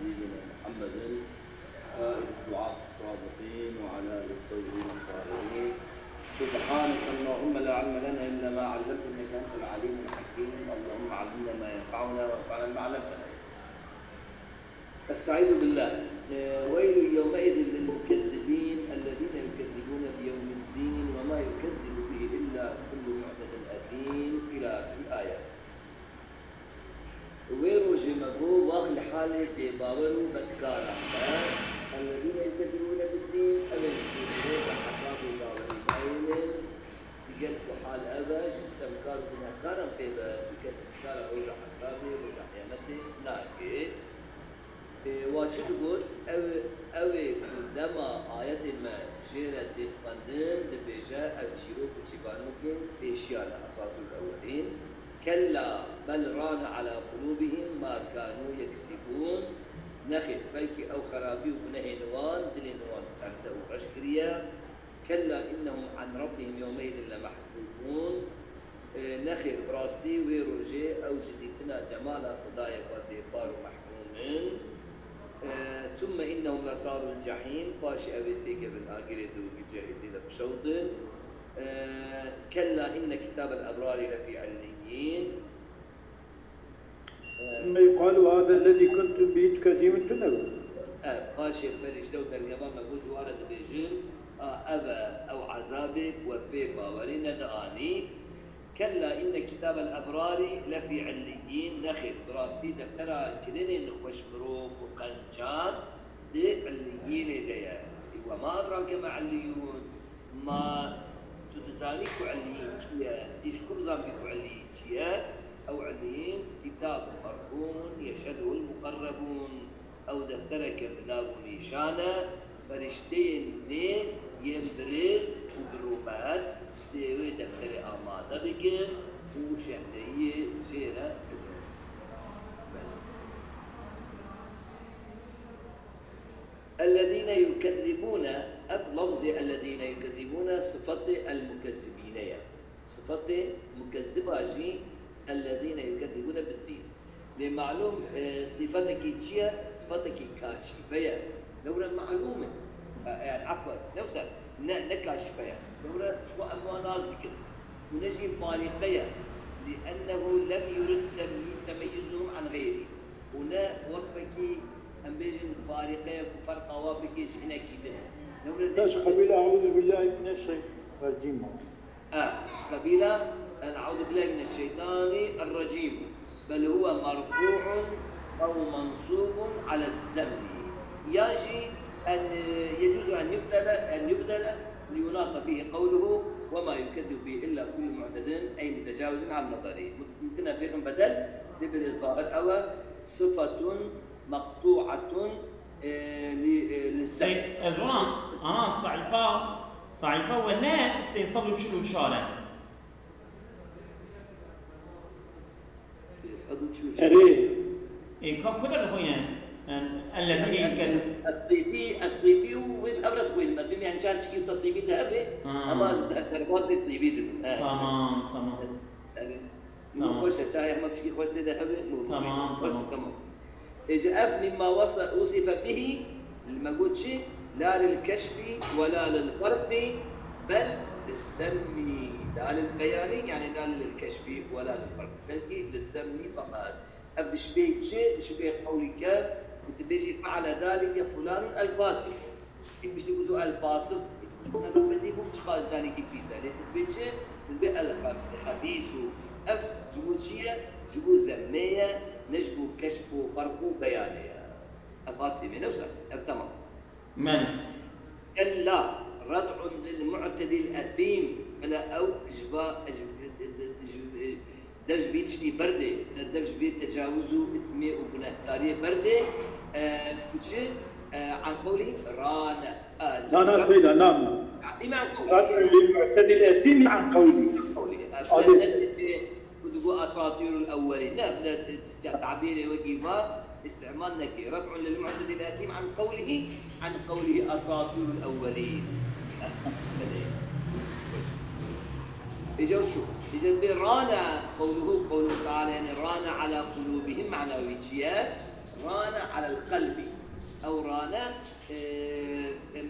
نبينا محمد وآل الدعاة الصادقين وعلى آل الطيبين الطاهرين. سبحانك اللهم لا علم لنا إلا ما علمتنا إنك أنت العليم الحكيم. اللهم علمنا ما ينفعنا وانفعنا بما علمتنا. أستعيذ بالله. ويل يومئذ للمكذبين الذين يكذبون بيوم الدين وما يكذب به إلا كل معتد أثيم إلى آخر الآيات. ويرو جمعو واقل حالة بباورو بدكارا الذين يكذبون بالدين أبين حقاب باوري باينين تقلق حال أبا جستمكار بنا كارم بيبا بكسب كارا رجع حسابي رجع قيامتي ناكي واجد يقول أوي قدما آيات ما جيرة خندن دبيجا أجيرو كتبانوكين بيشيانا أساطير الأولين كلا بل ران على قلوبهم ما كانوا يكسبون نخل بلكي أو خرابي وبنهنوان دلنوان أردو أشكريا كلا إنهم عن ربهم يومئذ لمحجوبون نخل براستي ويروجي أو جديدنا جمالا خدايا قد بارو محرومين ثم إنهم لصاروا الجحيم باشي أبيتيك بالآخرة دوكي جاهدي لبشوطن كلا إن كتاب الأبرار لفي عليين ثم يقال هذا الذي كنتم به تكذبون باشي فرش دودة اليابان نقول جوارة بيجن أبا أو عذابك وبيبا ورنا دعاني كلا إن كتاب الأبرار لفي عليين نخل براستي دفترا كليني نخوش بروف وقنجان دي عليين ديا وما أدراك ما عليون ما تدزاني كعليين شيا تشكر زامبي كعليين شيا أو عليين كتاب مرقوم يشهده المقربون أو دفترك بناب نيشانا فرشتين ناس ينبرز وبرومات ديوي دفتر آمادة بكن وشهدية جيرة بكن الذين يكذبون لفظ الذين يكذبون صفة المكذبين صفة مكذبة جي الذين يكذبون بالدين لمعلوم صفتك جيا صفتك كاشفية لولا معلومة يعني عفوا نوصل نكاشفية لولا شو أموال ناس ذكر ونجي فارقية لأنه لم يرد تميزهم عن غيره هنا وصفك أم بيجن فارقة وفرق وابكيش هنا كده مش قبيلة أعوذ بالله من الشيطان الرجيم مش قبيلة أعوذ بالله من الشيطان الرجيم بل هو مرفوع أو منصوب على الذم يجي أن يجوز أن يبدل ليناط به قوله وما يكذب به إلا كل معتد أي متجاوز عن نظره ممكن بهم بدل لبدل الظاهر أو صفة مقطوعة للسيد أظن أنا صعيفة والناء سيصلوا شلو شارع سيصلوا شلو شارع إيه كده بخوينا الذي الطيبي وبأبرد خوين مدبيم يعني شان شكيوس الطيبي تهبي أما دربات الطيبي تمام مو خوش شاي أحمد شكي خوش تهبي تمام إجاء مما وصف به ما قلتش لا للكشف ولا للقرب بل للسم لا للبيان يعني لا للكشف ولا للقرب بل للسم فقط أبدش بيت شيء تشبه قولك وتبيجي فعل ذلك فلان الفاسق مش تقولوا الفاسق أنا بدي مو تخال ثاني كيف بيسأل تبيت شيء تبي الخبيث أب جبوت شيء جبوت زمية نجبو كشف وفرق بيانية أباتي من نفسه تمام من كلا ردع للمعتدي الأثيم بلا أو درج بيت شني بردة درج بيت تجاوزه إثمي وبنهتارية بردة وشي عن قولي ران لا سيدة نعم أعطيني عن قولي ردع للمعتدي الأثيم عن قولي تقول أساطير الأولين لا تعبير وجيبا استعمال نكي رفع للمعتدي الأثيم عن قوله أساطير الأولين إجا شو إجا رانا قوله تعالى يعني رانا على قلوبهم معنى ويجيات ران على القلب أو ران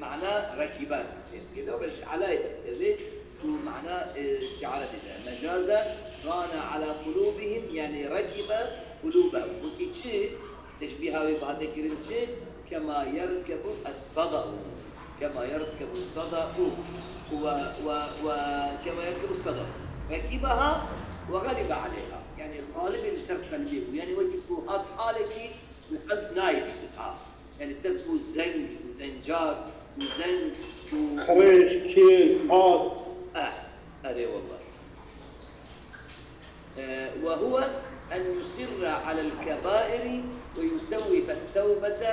معناه ركبان كده بس على يتكلم ومعناه استعارة مجازا ران على قلوبهم يعني ركب قلوبهم وكيتشي تشبيهها بهذا الكلمة كما يركب الصدأ كما يركب الصدأ وكما يركب الصدأ ركبها وغلب عليها يعني الغالب اللي صار قلبه يعني وجدت هذا حالك القلب نايم يعني تذكر زنج وزنجار وزنج خريش كيل ماض أري والله وهو أن يصر على الكبائر ويسوف التوبة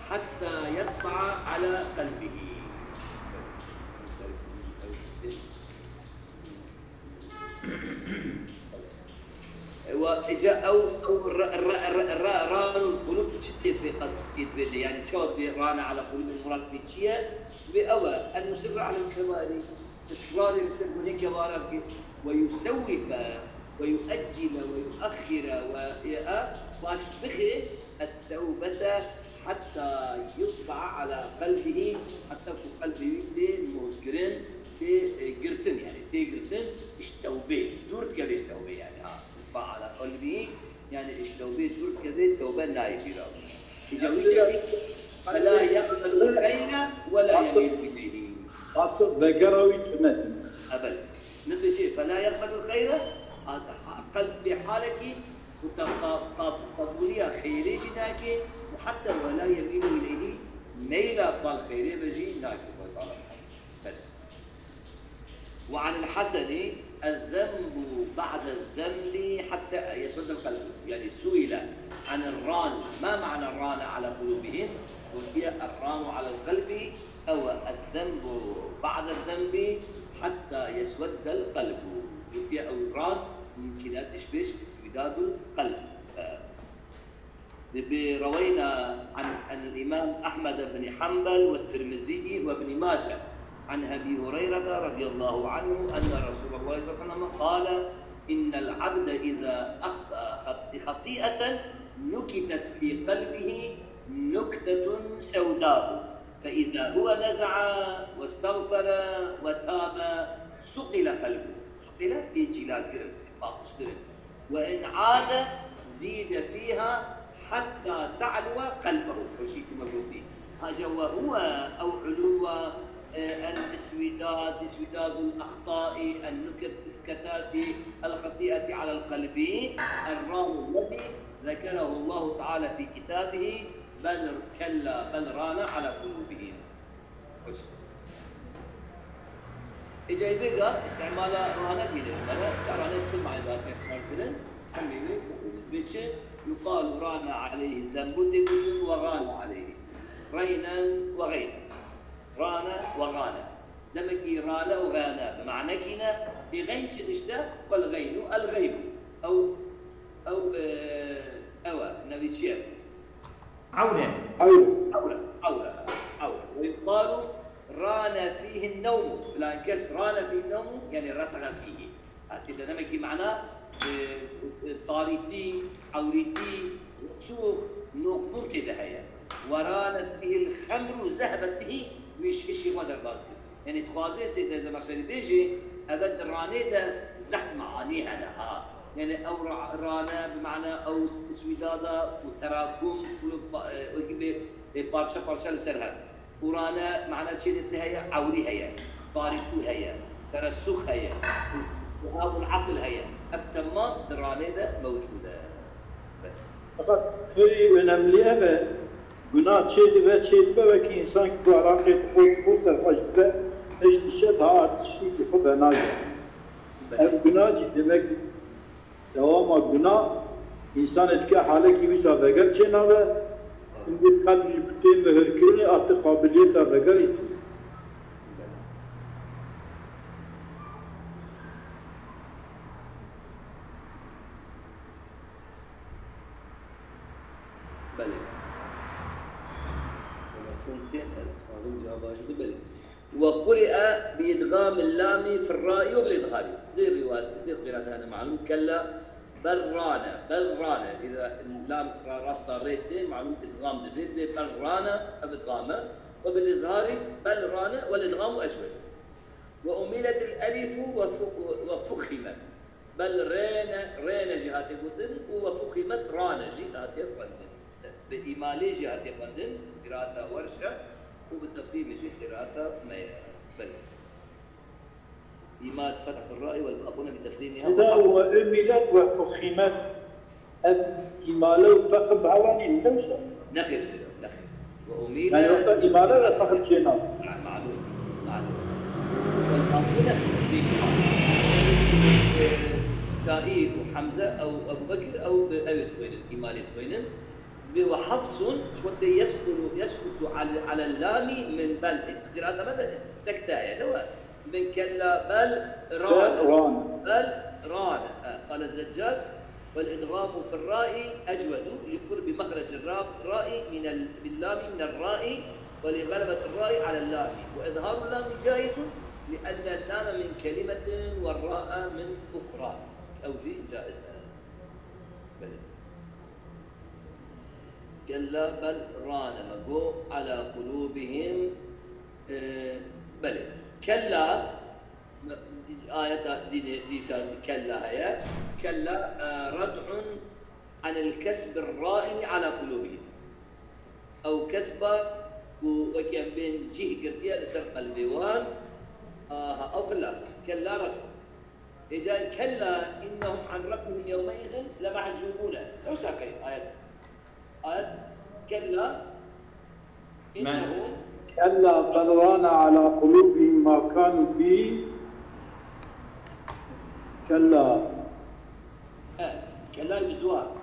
حتى يطبع على قلبه وإجا أو ران القلوب تشتت في قصد كيت يعني تشوت ران على قلوب المراد في تشيا بأوى أن يصر على الكبائر إصرار يسمون كبائر ويسوف ويؤجل ويؤخر واش بخي التوبة حتى يطبع على قلبه حتى قلبه مهجرين قرتن يعني قرتن اشتوبه دورت كذا اشتوبه يعني يطبع على قلبه يعني اشتوبه دورت كذا توبة نايب يراوي فلا يقبل الخير ولا يميل إليه حتى ذكروا يتمت أبدا مثل شيء فلا يقبل الخير قلب حالك وتقبليها خيري جناك وحتى ولا يميل إليه ميل قال خيري بجي ناك وعن الحسن الذنب بعد الذنب حتى يسود القلب يعني سئل عن الران ما معنى الران على قلوبهم وهي الران على القلب أو الذنب بعد الذنب حتى يسود القلب وهي الران ممكن تشبه اسوداد القلب روينا عن الإمام أحمد بن حنبل والترمذي وابن ماجه عن أبي هريرة رضي الله عنه أن رسول الله صلى الله عليه وسلم قال إن العبد إذا أخطأ خطيئة نكتت في قلبه نكتة سوداء فإذا هو نزع واستغفر وتاب صقل قلبه صقل إجلال قرن باقش وإن عاد زيد فيها حتى تعلو قلبه وشيكم قلتي هذا وهو أو علو اسوداد الأخطاء النكتات الخطيئة على القلب الران الذي ذكره الله تعالى في كتابه بل كلا بل ران على قلوبهم إجا يبقى استعمال رانا بالإجمال كرانا تكون مع ذاتي مرتين حميمي بيتش يقال ران عليه الذنب وغان عليه رينا وغينا رانا وغانا دمكي رانا وغانا بمعنى كنا بغين شدشدا والغين الغيب أو نبي شيء عورة ويقال ران فيه النوم لا كس ران فيه النوم يعني رسغ فيه هكذا نمكي معناه طاريتي عوريتي سوخ نوخ كده هي ورانت به الخمر ذهبت به ويش هذا الباسكت يعني تخازي سيد إذا مقصد بيجي أبد راني ده زحم معانيها لها يعني أو رانا بمعنى أو اسودادا وتراكم بارشة لسرها ورانا معنى شيء هي عوري هي طارق هي ترسخ هي أو العقل هي أفتما دراني ده موجودة فقط فري ونملي أبا قناة شيء وكي إنسان كو عراقي قوت الحجبة اجتشد هاد الشيء يخذها ناجح القناة دمك دوام قناة إنسان تكا حالك يوسع ذكر شنابه عند قلب يكتين مهركيني أعطي قابلية ذكر يتو وقرئ بإدغام اللام في الراء وبالإظهار دي الروايات دي اخبارات أنا معلوم كلا بلرانة إذا اللام راس طاريتين معلوم إدغام دبيب بلرانة أبدغامة، وبالإظهار بلرانة والإدغام أجود. وأميلت الألف وفخمت، بل رين جهات قدن وفخمت رانا جهات فندن، بإمالي جهات فندن قراءة ورشة، وبالتفخيم قراءة بل إيماد فتحة الراء والأبون بتفخيمها. إذا وأميلت وفخمت إمالة وفخم بعواني النوشة. نخير سيدة نخير. وأميلت يعني إمالة وفخم جناب. معلوم. والأبون تائب وحمزة أو أبو بكر أو بأيت بينن إمالة بينن، وحفص شوية يسكت على اللام من بل. قراءة ماذا السكتة يعني هو من كلا بل ران قال الزجاج. والإدغام في الراء أجود لقرب مخرج الراء من باللام من الراء ولغلبة الراء على اللام، وإظهار اللام جائز لأن اللام من كلمة والراء من أخرى، أوجه جائزة. بل كلا بل ران مقو على قلوبهم. بل كلا آية دي كلا هي كلا ردع عن الكسب الرائن على قلوبهم، أو كسب وكان بين جه قرتيا لسرق البيوان أو خلاص. كلا ردع إذا كلا إنهم عن ربهم يومئذ لمحجوبون. لو ساقي آية كلا إنهم كلا بل ران على قلوبهم ما كانوا به. كلا كلا بالدعاء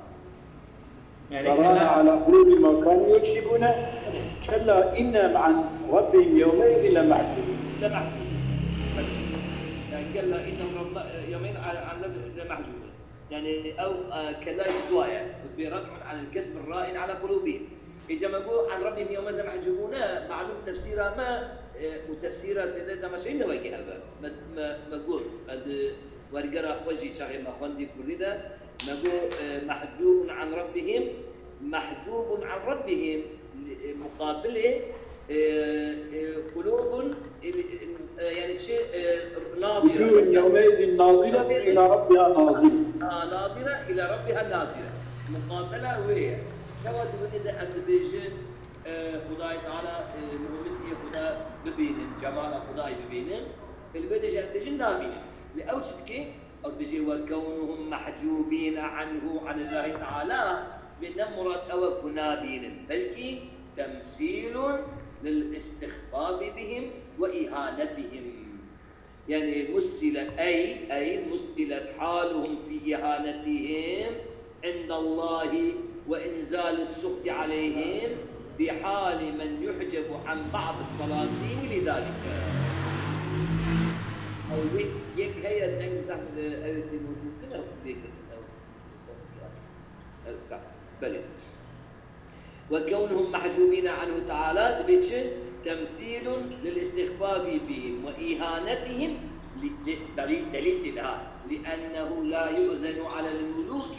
يعني ران على قلوبهم ما كانوا يكسبون. كلا إنهم عن ربهم يومئذ لمحجوبون. يعني كلا إنهم يومين عن لمحجوبون يعني أو كلا بالدعاء يعني برد عن الكسب الرائن على قلوبهم. إذا ما قول عن ربهم يوم ذا محجوبون معلوم تفسيرها ما وتفسيرها سيدنا ما شيء نواجه هذا ما قول هذا ورجال أخوجي شاهي ما خندي كل ده ما قول محجوب عن ربهم، محجوب عن ربهم مقابله قلوب يعني شيء ناظرة يومئذ ناظرة إلى ربها ناظرة. ناظرة إلى ربها ناظرة مقابلة وهي سواء تقول أنت بيجن خداي تعالى مؤمنتي خدا ببينن جمال خداي ببينن البدج بيجن نابين لأوجدك أو بيجي وكونهم محجوبين عنه عن الله تعالى بنمرة أو كنابين بلكي تمثيل للاستخفاف بهم وإهانتهم. يعني مثلت أي مثلت حالهم في إهانتهم عند الله وإنزال السخط عليهم بحال من يحجب عن بعض السلاطين لذلك. أو هي تنزح الآية الموجودة كنا بل وكونهم محجوبين عنه تعالى تمثيل للاستخفاف بهم وإهانتهم دليل لأنه لا يؤذن على الملوك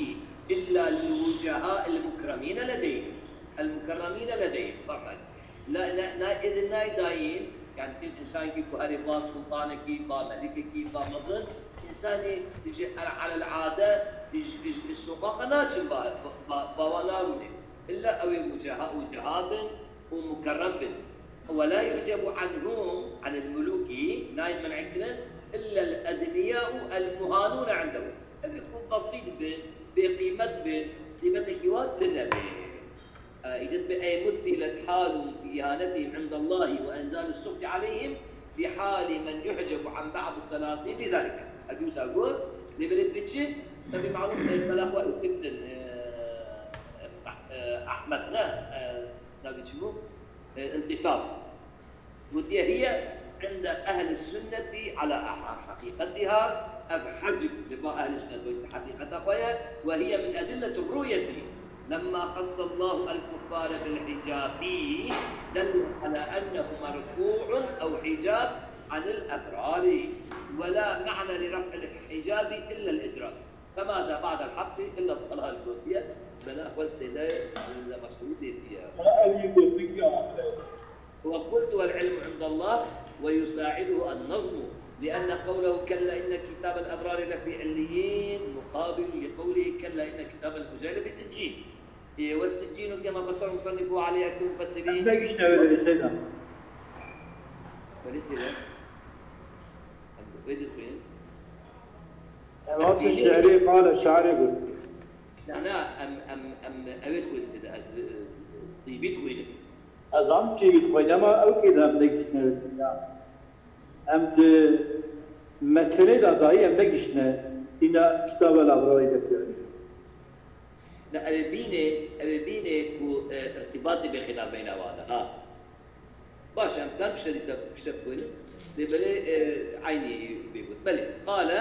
إلا للوجهاء المكرمين لديهم طبعا لا إذن دايين يعني إنسان كي بهاري با سلطانة كي با ملكة كي با مصر إنسان يجي على العادة يجي السوق ناشم باوانارونه إلا أو وجهاب ومكرم ولا يحجب عنهم عن الملوك نايم من عندنا إلا الأدنياء المهانون عندهم يكون قصيد قيمتك واتنا إجت بأي مثلت حالهم في إهانتهم عند الله وإنزال السخط عليهم بحال من يحجب عن بعض السلاطين لذلك. أبيوس أقول لبلد بتشي تبي معلوم الأخوة جدا أحمدنا نبي شنو انتصاب ودي هي عند أهل السنة على حقيقتها الحجب لبا أهل السنة حقيقتها وهي من أدلة الرؤية. لما خص الله الكفار بالحجاب دل على أنه مرفوع أو حجاب عن الأبرار ولا معنى لرفع الحجاب إلا الإدراك. فماذا بعد الحق الا الطلاق الجوتيه بنا اول سيده اذا مشروط ديتيا أنا يقول بك يا وقلت والعلم عند الله ويساعده النظم لأن قوله كلا إن كتاب الأبرار لفي عليين مقابل لقوله كلا إن كتاب الفجار لفي سجين والسجين كما فسر المصنف عليه أكثر المفسرين. نجش نقول لسنا. ولسنا. أنت بدي وين؟ أمات الشعري قال الشعري قل. أنا أبيت وين سيدا طيبيت وين؟ أظن طيبيت وين ما أو كذا نجش نقول. أمد مثلي داعي نجش إن كتاب الأبرار لفي لا أبيني ارتباطي بخلاف بين هذا ها باش أمكان بشتى كوين بلي عيني بيقول بلي قال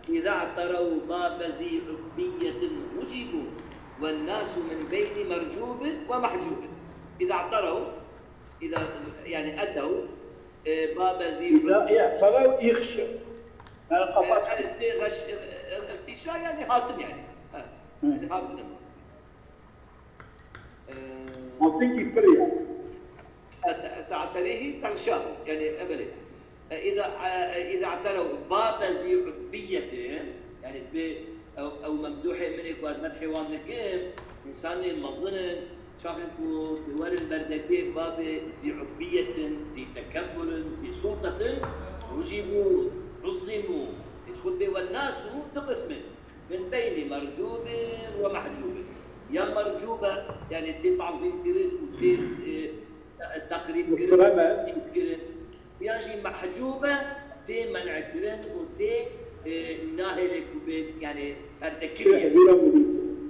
إذا اعتروا باب ذي عبية وجبوا والناس من بين مرجوب ومحجوب إذا اعتروا إذا يعني أدوا باب ذي إذا اعتروا يخشوا أنا قطعت اغتشاء يعني هاتن يعني هاتن هاتن كبريات تعتريه تغشاه يعني أبدا إذا اعتروا باب ذي عبية يعني أو ممدوح منك وازمت حيوان الجيم إنسان المظن شاخنكو دوار البردكي باب ذي عبية ذي تكبر ذي سلطة وجبوا عظموا يدخل به والناس تقسم من بين مرجوب ومحجوب يا مرجوبة يعني تي تعظيم كرن وتي تقريب كرن يجي محجوبة تي منع كرن وتي ناهي لك يعني التكريم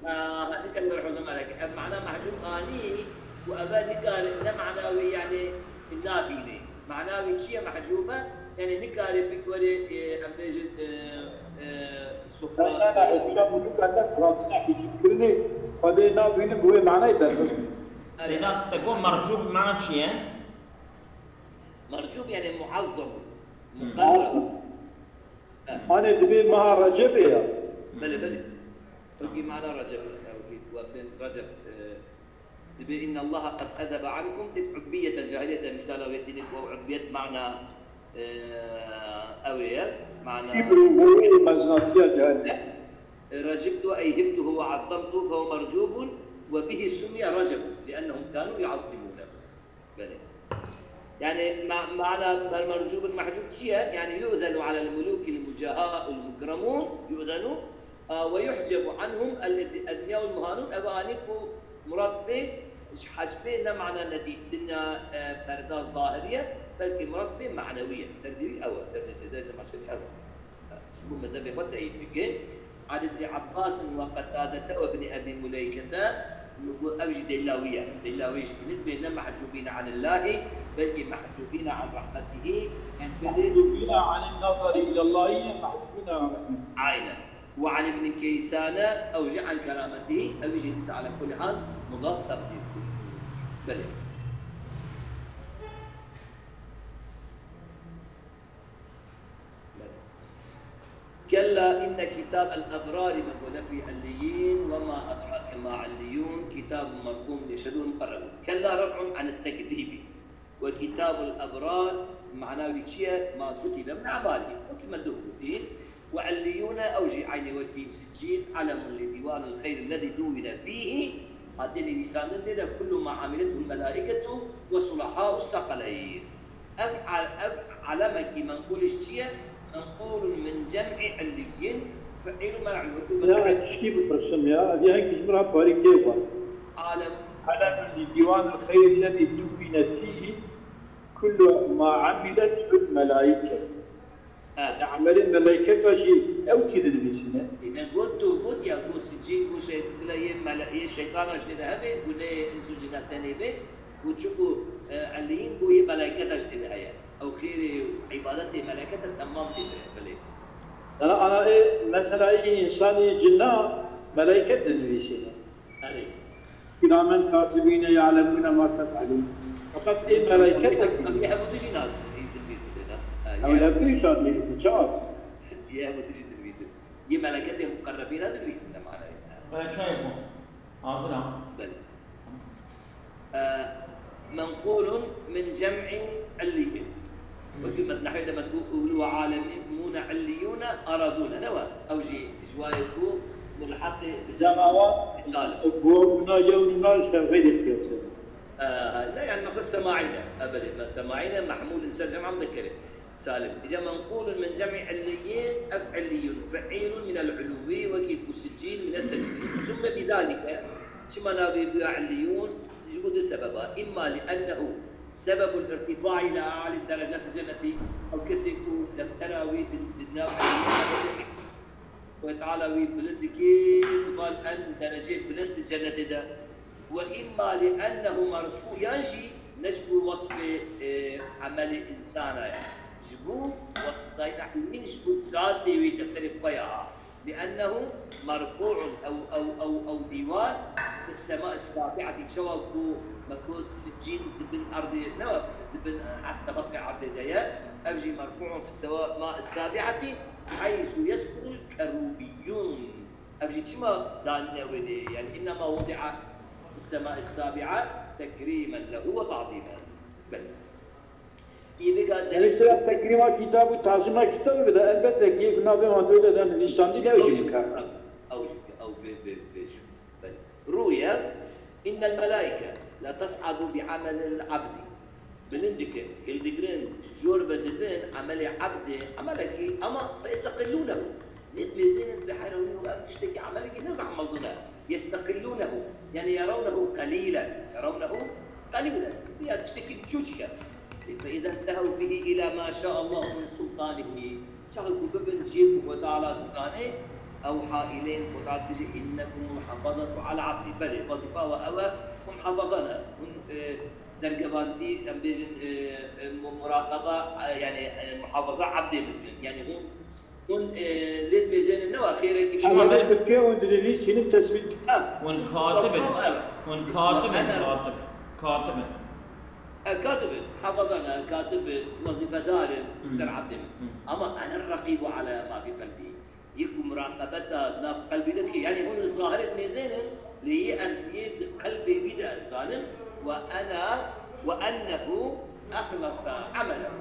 هذيك اللي حزم عليك معناه محجوب آني وأبا نقال إن معناوي يعني النابيني معناوي شيء محجوبة يعني نقال بكوري أبيجد السفرة أنا أقول لك أنك راتنا في جبرني فده نابيني بوي معناه يدرس سيدا تقول مرجوب معنى شيء مرجوب يعني معظم مقرب أنا دبي مع رجب يا بلي تجي معنا رجب وابن رجب دبي إن الله قد أذب عنكم عبية الجاهلية مثال ويتنك وعبية معنى أوية معنى كبروا مزناتية جاهلية رجبت أي هبته وعظمته فهو مرجوب وبه سمي رجب لأنهم كانوا يعظمونه بلي يعني معنى المرجوب المحجوب شيء يعني يؤذن على الملوك المجاهاء المكرمون يؤذنوا ويحجب عنهم الأدنياء والمهانون أبانيكو مربي حجبه معنى الذي تنا فردا ظاهرية بل مربي معنوية تردي أول تردي سيدة زي ما شاء أول شو مذهب يقول بيجين عن ابن عباس وقتادة وابن أبي مليكة نقول أوجه دلاوية جنود بينما محجوبين عن الله بل محجوبين عن رحمته محجوبين عن النظر إلى الله محجوبين عن رحمته عينا وعن ابن كيسان أوجه عن كرامته أوجه ليس على كل حال مضاف تقدير بل كلا إن كتاب الأبرار مكون في عليين وما أدراك ما عليون كتاب مرقوم يشهدون مقربون كلا رفع عن التكذيب وكتاب الأبرار معناه بشيء ما كتب من أعماله وكما كتب وعليون أوجي عيني وكيل سجين علم لديوان الخير الذي دون فيه هذين مثال كل ما عملته الملائكة وصلحاء الثقلين علمك منقول الشيء منقول من جمع علي فعل مرعوب لا تشكيب الرسم يا هذه هيك اسمها باريكيبا علم لديوان الخير الذي دون فيه كل ما عملته الملائكة عمل الملائكة شيء أو كذا نبيسنا إذا قلت يا قول سجين قول شيء لا الشيطان أشتد هبه قول إنسو جنات تاني به وتشوفوا عليين قوي ملائكة أشتد هيا أو خير عبادتي ملائكة تمام بلي أنا مثلا إنسان جنة ملائكة نبيسنا كراما كاتبين يعلمون ما تفعلون فقط ملائكة يهبوا تجي ناس تلبيس سيدا أو لا بيشان بيشان يهبوا تجي تلبيس يملكته مقربين هذا اللي يسمى معنا. شايفه حاضر. بل منقول من جمع عليين. وكلمة نحن لما تقولوا عالمون عليون أرادون نوا أو جي جوايكو ملحق جماعات بومنا يومنا شغير الكيسة. لا يعني مقصد سماعينا أبدا ما سماعينا محمول إنسان جمع مذكرة سالم. إذا منقول من جمع عليين أفعلي فعيل من العلوي وكيد مسجين من السجين ثم بذلك شما نابي عليون يجبد السبب إما لأنه سبب الارتفاع إلى أعلى الدرجات الجنة أو كسيكو دفتراوي دناوي وتعالى بلند كيف قال أن درجة بلند الجنة ده وإما لأنه مرفوع ينجي نجبو وصف عمل إنسان جبو وصفين حين جبو ساتي ويدفتر فيها لأنه مرفوع أو ديوان في السماء السابعة شوابو مكود سجين دبن أرض نواب دبن حتى تبقى أرض ديا أبجي مرفوع في السماء السابعة حيث يسكن الكروبيون أبجي شما داننا ودي يعني إنما وضع في السماء السابعة تكريما له وتعظيما بل يعني سلام تكريما كتاب وتعظيما كتاب بدأ البته كيف نافع ما دولة دان الإنسان دي لا يجب أو بشو بل روي إن الملائكة لا تصعد بعمل العبد بلندكن هيلدجرين جوربة دبن عمل عبد عملك أما فيستقلونه ميزين بحيرون وقف تشتكي عملك نزع مظنة يستقلونه يعني يرونه قليلا فيها تشتكي بتشوشك فإذا انتهوا به إلى ما شاء الله من سلطانه شغل ببن جيب وتعالى تزاني أوحى إليهم وتعالى بيجي إنكم محافظة على عبدي بلي وظيفة وأوى هم حفظنا درجباندي أم بيجن مراقبة يعني محافظة عبدي مثل يعني هون ليت بيجن النوى خير كيف أنا بتكي وندري شنو تثبيت كاتب حفظنا كاتب وظيفة دار سر عبدي أما أنا الرقيب على ما في قلبي يكون مراقبتها ناف قلبي ذكي يعني هون ظاهرة ميزان اللي هي أسديد قلبي بدا الظالم وأنه أخلص عمله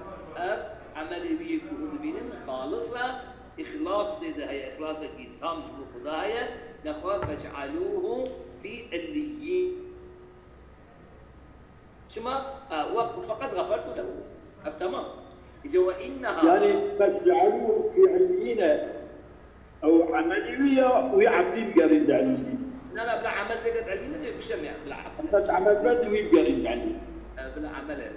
عملي بيكون بينن خالصة إخلاص ده هي إخلاص إدخام جبو خدايا نخوة فاجعلوه في عليين شما فقد غفرت له أفتمام إذا وإنها يعني فاجعلوه في عليين أو عملية ويعبدي بقرين عليين لا بلا عمل بقد عليين ما في شمع بلا عمل بس عمل بدو ويبقرين عليين بلا عمل عليين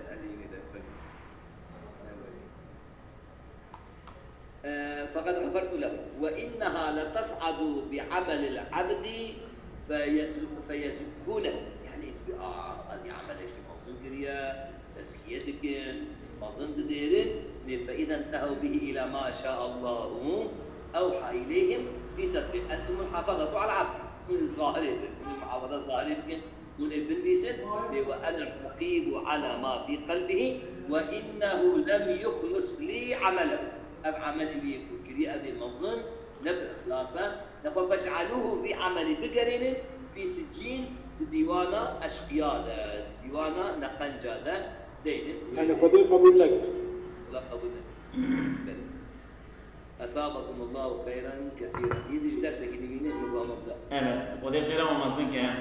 فقد غفرت له وإنها لتصعد بعمل العبد فيزكونه يعني هذه عملك ما ظن تزكيتك ما ظن ديرين فإذا انتهوا به إلى ما شاء الله أوحى إليهم بسبب أنتم الحافظة على العبد من الظاهرين من المحافظة الظاهرين من ابن بيسن وأنا الرقيب على ما في قلبه وإنه لم يخلص لي عمله أب عملي بيكون كريئة بالمظن نبدأ إخلاصا نقول فاجعلوه في عمل بقرين في سجين ديوانا أشقياء ديوانا نقنجا دين أنا قبول لك لا قبول لك أثابكم الله خيرا كثيرا يدش درسك يمينين من قام الله أنا ودي خيرا ومزنك